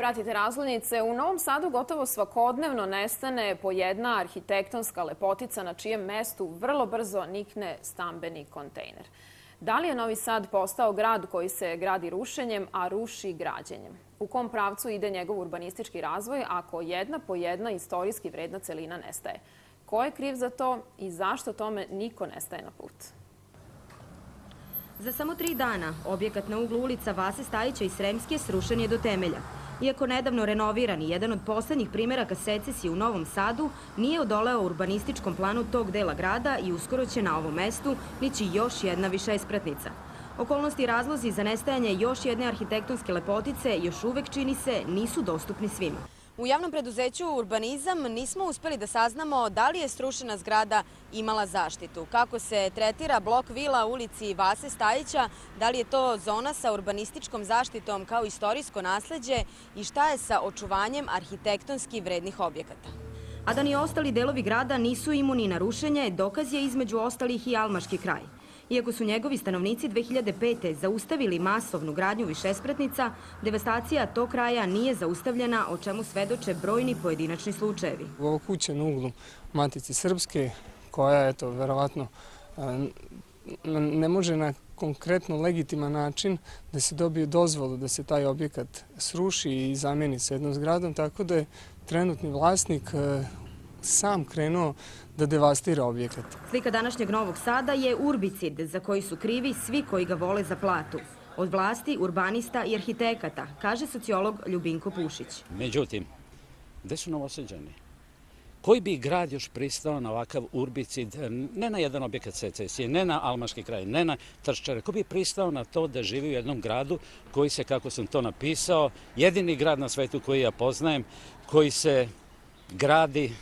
Pratite Razglednice. U Novom Sadu gotovo svakodnevno nestane po jedna arhitektonska lepotica na čijem mestu vrlo brzo nikne stambeni kontejner. Da li je Novi Sad postao grad koji se gradi rušenjem, a ruši građenjem? U kom pravcu ide njegov urbanistički razvoj ako jedna po jedna istorijski vredna celina nestaje? Ko je kriv za to i zašto tome niko ne staje na put? Za samo 3 dana objekat na uglu ulica Vase Stajića i Sremske srušen je do temelja. Iako nedavno renoviran i jedan od poslednjih primeraka secesije u Novom Sadu, nije odoleo urbanističkom planu tog dela grada i uskoro će na ovom mestu nići još jedna višespratnica. Okolnosti i razlozi za nestajanje još jedne arhitektonske lepotice još uvek, čini se, nisu dostupni svima. U javnom preduzeću Urbanizam nismo uspeli da saznamo da li je srušena zgrada imala zaštitu, kako se tretira blok vila u ulici Vase Stajića, da li je to zona sa urbanističkom zaštitom kao istorijsko nasleđe i šta je sa očuvanjem arhitektonski vrednih objekata. A da ni ostali delovi grada nisu imuni na rušenje, dokaz je između ostalih i Almaški kraj. Iako su njegovi stanovnici 2005. zaustavili masovnu gradnju višespratnica, devastacija tog kraja nije zaustavljena, o čemu svedoče brojni pojedinačni slučajevi. Ova kuća na uglu Matice Srpske, koja, eto, verovatno ne može na konkretno legitiman način da se dobije dozvolu da se taj objekat sruši i zameni sa jednom zgradom, tako da je trenutni vlasnik sam krenuo da devastira objekat. Slika današnjeg Novog Sada je urbicid za koji su krivi svi koji ga vole za platu. Od vlasti, urbanista i arhitekata, kaže sociolog Ljubinko Pušić. Međutim, gde su Novosađani? Koji bi grad još pristao na ovakav urbicid, ne na jedan objekat secesije, ne na Almaški kraj, ne na Trščare, ko bi pristao na to da živi u jednom gradu koji se, kako sam to napisao, jedini grad na svetu koji ja poznajem, koji se gradi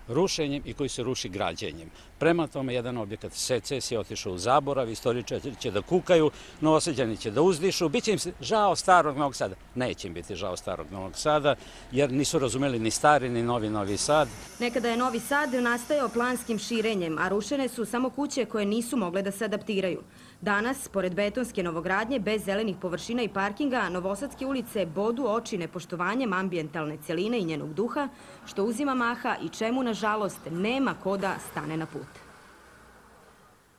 rušenjem i koji se ruši građenjem. Prema tome, jedan objekat secesije otišao u zaborav, istoričari će da kukaju, Novosađani će da uzdišu, bit će im žao starog Novog Sada. Neće im biti žao starog Novog Sada, jer nisu razumeli ni stari, ni Novi Sad. Nekada je Novi Sad nastajao planskim širenjem, a rušene su samo kuće koje nisu mogle da se adaptiraju. Danas, pored betonske novogradnje, bez zelenih površina i parkinga, novosadske ulice bodu oči nepoštovanjem ambijentalne celine i njenog duha, što uzima maha i čemu, nažalost, nema ko da stane na put.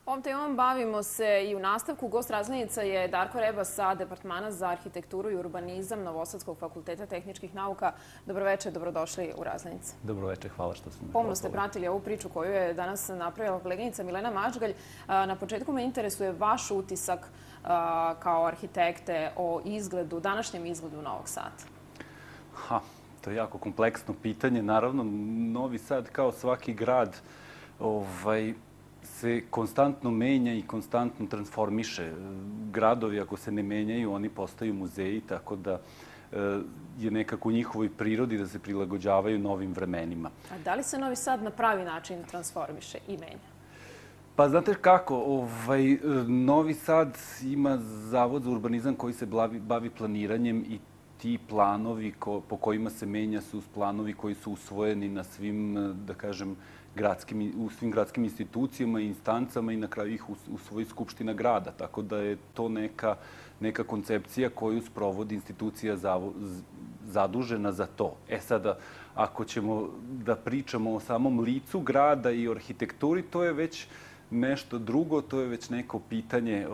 Ovom temom bavimo se i u nastavku. Gost Razglednica je Darko Rebas sa Departmana za arhitekturu i urbanizam Novosadskog fakulteta tehničkih nauka. Dobroveče, dobrodošli u Razglednice. Dobroveče, hvala što ste me Pomno ste pratili ovu priču koju je danas napravila koleginica Milena Mačgalj. Na početku me interesuje vaš utisak kao arhitekte o izgledu, današnjem izgledu Novog Sada. To je jako kompleksno pitanje. Naravno, Novi Sad kao svaki grad se konstantno menja i konstantno transformiše. Gradovi, ako se ne menjaju, oni postaju muzeji, tako da je nekako u njihovoj prirodi da se prilagođavaju novim vremenima. A da li se Novi Sad na pravi način transformiše i menja? Pa znate kako, Novi Sad ima Zavod za urbanizam koji se bavi planiranjem i ti planovi po kojima se menja su planovi koji su usvojeni na svim, da kažem, u svim gradskim institucijama i instancama i na kraju ih usvoji Skupština grada. Tako da je to neka koncepcija koju sprovodi institucija zadužena za to. Sada, ako ćemo da pričamo o samom licu grada i o arhitekturi, to je već nešto drugo, to je već neko pitanje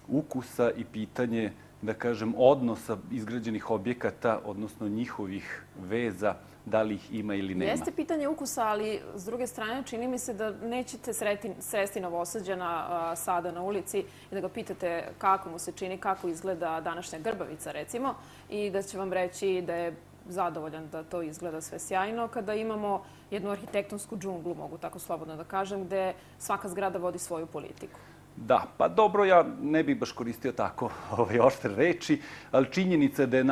ukusa i pitanje, da kažem, odnosa izgrađenih objekata, odnosno njihovih veza, da li ih ima ili nema. Jeste pitanje ukusa, ali s druge strane čini mi se da nećete sresti Novosađana sada na ulici i da ga pitate kako mu se čini, kako izgleda današnja Grbavica, recimo, i da će vam reći da je zadovoljan da to izgleda sve sjajno, kada imamo jednu arhitektonsku džunglu, mogu tako slobodno da kažem, gde svaka zgrada vodi svoju politiku. Da, pa dobro, ja ne bih baš koristio tako oštre reči, ali činjenica je da je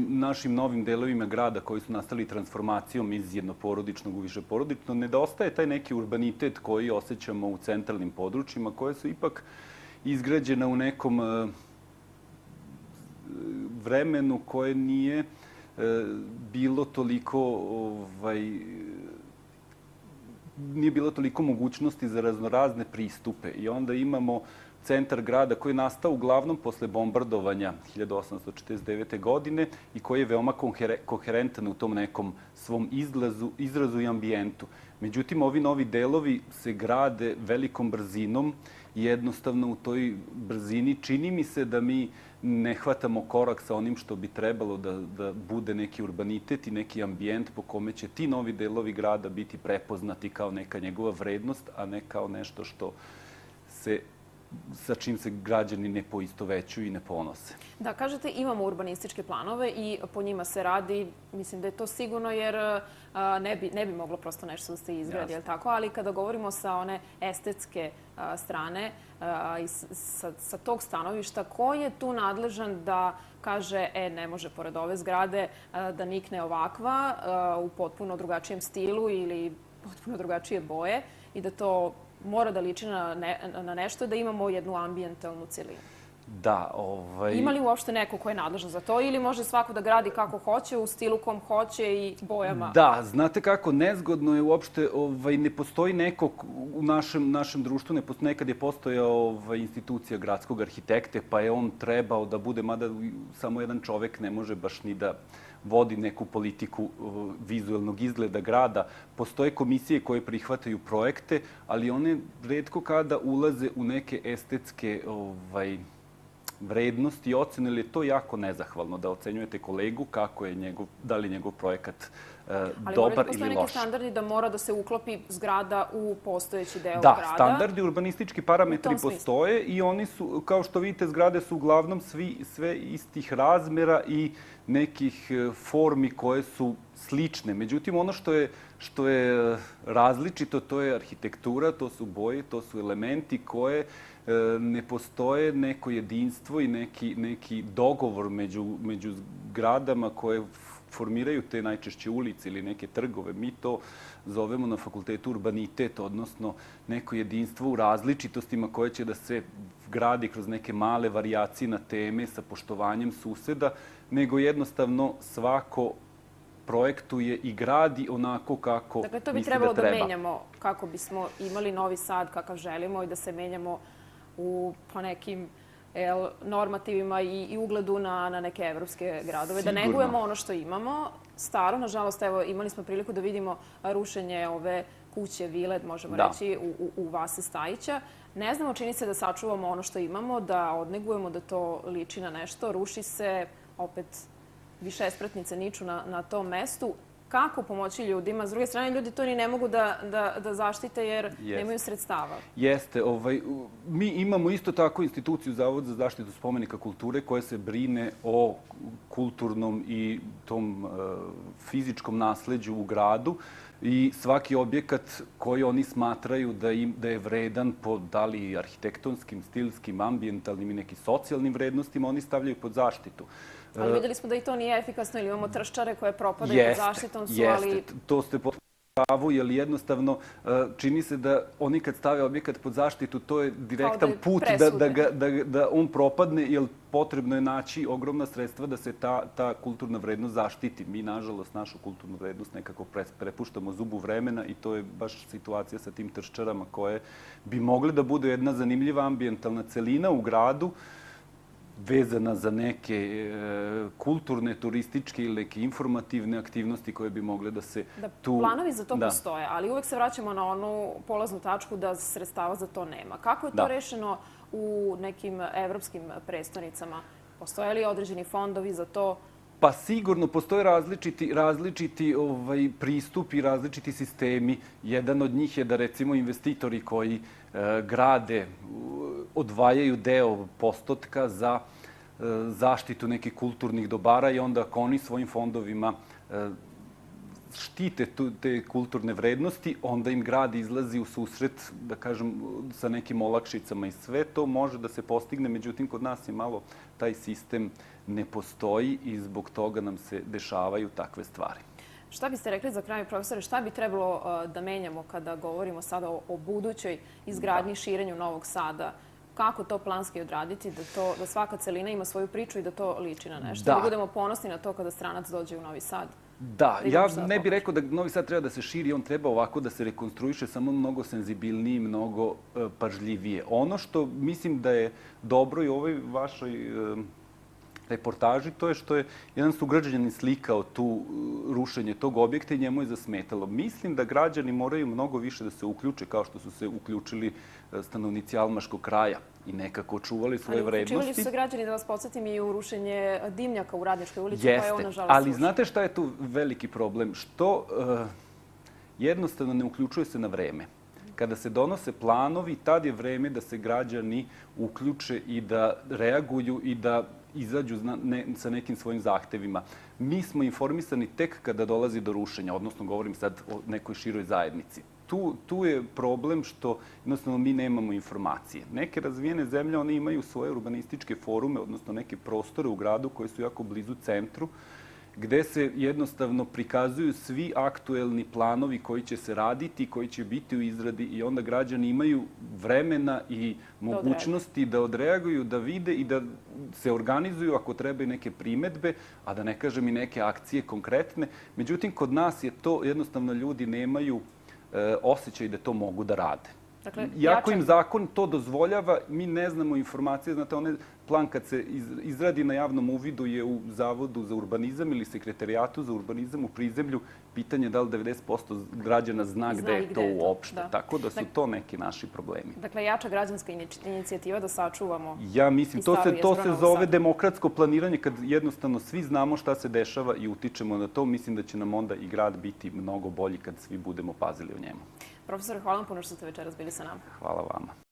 našim novim delovima grada koji su nastali transformacijom iz jednoporodičnog u višeporodično nedostaje taj neki urbanitet koji osjećamo u centralnim područjima, koje su ipak izgrađena u nekom vremenu koje nije bilo toliko mogućnosti za raznorazne pristupe. I onda imamo centar grada koji je nastao uglavnom posle bombardovanja 1849. godine i koji je veoma koherentan u tom nekom svom izrazu i ambijentu. Međutim, ovi novi delovi se grade velikom brzinom i jednostavno u toj brzini čini mi se da mi ne hvatamo korak sa onim što bi trebalo da bude neki urbanitet i neki ambijent po kome će ti novi delovi grada biti prepoznati kao neka njegova vrednost, a ne kao nešto sa čim se građani ne poistovećuju i ne ponose. Da, kažete imamo urbanističke planove i po njima se radi. Mislim da je to sigurno jer ne bi moglo prosto nešto da se izgradi, je li tako? Ali kada govorimo sa one estetske strane i sa tog stanovišta, ko je tu nadležan da kaže ne može pored ove zgrade da nikne ovakva u potpuno drugačijem stilu ili potpuno drugačije boje i da to mora da liči na nešto, da imamo jednu ambijentalnu celinu. Da, Ima li uopšte neko ko je nadležan za to ili može svako da gradi kako hoće, u stilu kom hoće i bojama? Da, znate kako, nezgodno je uopšte, ne postoji neko u našem društvu, nekad je postojao institucija gradskog arhitekte, pa je on trebao da bude, mada samo jedan čovek ne može baš ni da vodi neku politiku vizualnog izgleda grada. Postoje komisije koje prihvataju projekte, ali one retko kada ulaze u neke estetske vrednosti i ocene, ili je to jako nezahvalno da ocenjujete kolegu kako je da li je njegov projekat dobar ili loš. Ali postoje neki standardi da mora da se uklopi zgrada u postojeći deo grada? Da, standardi, urbanistički parametri postoje i oni su, kao što vidite, zgrade su uglavnom sve istih razmera i nekih formi koje su slične. Međutim, ono što je različito, to je arhitektura, to su boje, to su elementi koje ne postoje neko jedinstvo i neki dogovor među zgradama koje formiraju te najčešće ulice ili neke trgove. Mi to zovemo na fakultetu urbanitet, odnosno neko jedinstvo u različitostima koje će da se gradi kroz neke male varijacije na teme sa poštovanjem suseda, nego jednostavno svako projektuje i gradi onako kako misli da treba. Dakle, to bi trebalo da menjamo kako bismo imali Novi Sad kakav želimo i da se menjamo po nekim normativima i ugledu na neke evropske gradove. Da negujemo ono što imamo. Staro, nažalost, evo, imali smo priliku da vidimo rušenje ove kuće, vile, možemo reći, u Vase Stajića. Ne znamo, čini se da sačuvamo ono što imamo, da odnegujemo, da to liči na nešto. Ruši se, opet, višespratnice niču na tom mestu. Kako pomoći ljudima? S druge strane, ljudi to ni ne mogu da zaštite jer nemaju sredstava. Jeste. Mi imamo isto tako instituciju Zavod za zaštitu spomenika kulture koja se brine o kulturnom i tom fizičkom nasleđu u gradu i svaki objekat koji oni smatraju da je vredan po da li arhitektonskim, stilskim, ambijentalnim i nekim socijalnim vrednostima, oni stavljaju pod zaštitu. Ali videli smo da i to nije efikasno ili imamo trščare koje propadaju pod zaštitom su, ali... Jeste, to ste pravu, jer jednostavno čini se da oni kad stave objekat pod zaštitu, to je direktan put da on propadne, jer potrebno je naći ogromna sredstva da se ta kulturna vrednost zaštiti. Mi, nažalost, našu kulturnu vrednost nekako prepuštamo zubu vremena i to je baš situacija sa tim trščarama koje bi mogle da bude jedna zanimljiva ambijentalna celina u gradu, vezana za neke kulturne, turističke ili neke informativne aktivnosti koje bi mogle da se tu... Planovi za to postoje, ali uvek se vraćamo na onu polaznu tačku da sredstava za to nema. Kako je to rešeno u nekim evropskim prestonicama? Postoje li određeni fondovi za to? Pa sigurno postoje različiti pristupi, različiti sistemi. Jedan od njih je da, recimo, investitori koji grade odvajaju deo postotka za zaštitu nekih kulturnih dobara i onda ako oni svojim fondovima štite te kulturne vrednosti, onda im grad izlazi u susret, da kažem, sa nekim olakšicama i sve to može da se postigne. Međutim, kod nas je malo taj sistem ne postoji i zbog toga nam se dešavaju takve stvari. Šta biste rekli za kraj, profesore, šta bi trebalo da menjamo kada govorimo sada o budućoj izgradnji i širenju Novog Sada? kako to planski odraditi, da svaka celina ima svoju priču i da to liči na nešto. Da. Da budemo ponosni na to kada stranac dođe u Novi Sad. Da, ja ne bih rekao da Novi Sad treba da se širi, on treba ovako da se rekonstruiše, samo mnogo senzibilniji, mnogo pažljivije. Ono što mislim da je dobro i u ovoj vašoj reportaži, to je što je jedan sugrađanin slikao tu rušenje tog objekta i njemu je zasmetalo. Mislim da građani moraju mnogo više da se uključe, kao što su se uključili stanovnici Almaškog kraja i nekako čuvali svoje vrednosti. Uključivali su se građani, da vas podsjetim, i u rušenje dimnjaka u Radničkoj ulici, pa je on nažalost ali znate šta je tu veliki problem? Što jednostavno ne uključuje se na vreme. Kada se donose planovi, tad je vreme da se građani uključe i da reaguju i da izađu sa nekim svojim zahtevima. Mi smo informisani tek kada dolazi do rušenja, odnosno govorim sad o nekoj široj zajednici. Tu je problem što jednostavno mi nemamo informacije. Neke razvijene zemlje, one imaju svoje urbanističke forume, odnosno neke prostore u gradu koji su jako blizu centru, gde se jednostavno prikazuju svi aktuelni planovi koji će se raditi, koji će biti u izradi i onda građani imaju vremena i mogućnosti da odreaguju, da vide i da se organizuju ako treba i neke primetbe, a da ne kažem i neke akcije konkretne. Međutim, kod nas je to jednostavno ljudi nemaju osjećaj da to mogu da rade. Iako im zakon to dozvoljava, mi ne znamo informacije. Znate, onaj plan kad se izradi na javnom uvidu je u Zavodu za urbanizam ili Sekretarijatu za urbanizam u prizemlju. Pitanje je da li 90% građana zna gde je to uopšte. Tako da su to neki naši problemi. Dakle, jača građanska inicijativa da sačuvamo. Ja mislim, to se zove demokratsko planiranje, kad jednostavno svi znamo šta se dešava i utičemo na to. Mislim da će nam onda i grad biti mnogo bolji kad svi budemo pazili o njemu. Profesore, hvala vam puno što ste večeras bili sa nama. Hvala vama.